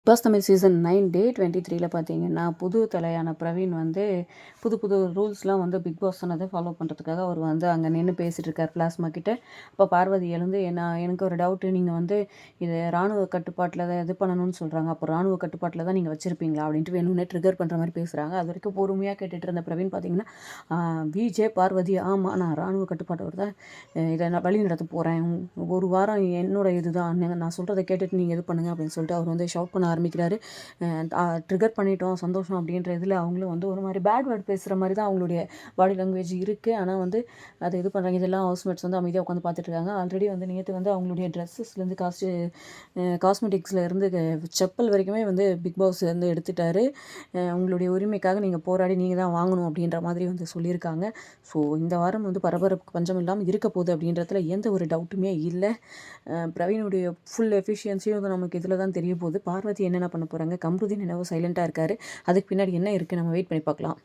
Pass Tamil season 9 டே 23ல பார்த்தீங்கன்னா, புது தலையான பிரவீன் வந்து புது புது ரூல்ஸ்லாம் வந்து பிக் பாஸ் சொன்னதை ஃபாலோ பண்ணுறதுக்காக அவர் வந்து அங்கே நின்று பேசிகிட்டு இருக்கார் பிளாஸ்மா கிட்ட. அப்போ பார்வதி எழுந்து எனக்கு ஒரு டவுட்டு, நீங்கள் வந்து இது ராணுவ கட்டுப்பாட்டில் தான் இது பண்ணணும்னு சொல்கிறாங்க, அப்போ ராணுவ கட்டுப்பாட்டில் தான் நீங்கள் வச்சுருப்பீங்களா அப்படின்ட்டு வேணும்னே ட்ரிகர் பண்ணுற மாதிரி பேசுகிறாங்க. அது வரைக்கும் பொறுமையாக கேட்டுட்டு இருந்த பிரவீன் பார்த்தீங்கன்னா, விஜே பார்வதி ஆமாம் நான் ராணுவ கட்டுப்பாட்டோடு தான் இதை நான் வழி நடத்த போகிறேன், ஒரு வாரம் என்னோட இதுதான், நான் சொல்கிறத கேட்டுட்டு நீங்கள் இது பண்ணுங்கள் அப்படின்னு சொல்லிட்டு அவர் வந்து ஷவுட் பண்ண ஆரம்பிக்கிறாரு. ட்ரிகர் பண்ணிட்டோம் சந்தோஷம் அப்படின்ற இதில் அவங்களும் வந்து ஒரு மாதிரி பேட் வேர்ட் பேசுகிற மாதிரி தான் அவங்களுடைய பாடி லாங்குவேஜ் இருக்குது. ஆனால் வந்து அதை இது பண்ணுறாங்க. இதெல்லாம் ஹவுஸ்மேட்ஸ் வந்து அமைதியாக உட்காந்து பார்த்துட்டு இருக்காங்க. ஆல்ரெடி வந்து நேற்று வந்து அவங்களுடைய ட்ரெஸ்ஸஸ்லேருந்து காஸ்மெட்டிக்ஸில் இருந்து செப்பல் வரைக்குமே வந்து பிக் பாஸ் வந்து எடுத்துட்டாரு. உங்களுடைய உரிமைக்காக நீங்கள் போராடி நீங்கள் தான் வாங்கணும் அப்படின்ற மாதிரி வந்து சொல்லியிருக்காங்க. ஸோ இந்த வாரம் வந்து பரபரப்பு பஞ்சம் இல்லாமல் இருக்க போகுது அப்படின்றதுல எந்த ஒரு டவுட்டுமே இல்லை. பிரவீனுடைய ஃபுல் எஃபிஷியன்சியும் வந்து நமக்கு இதில் தான் தெரிய போகுது. பார்வதி என்னென்ன பண்ண போகிறாங்க, கம்ருதீன் என்னவோ சைலண்ட்டாக இருக்கார், அதுக்கு பின்னாடி என்ன இருக்குது நம்ம வெயிட் பண்ணி பார்க்கலாம்.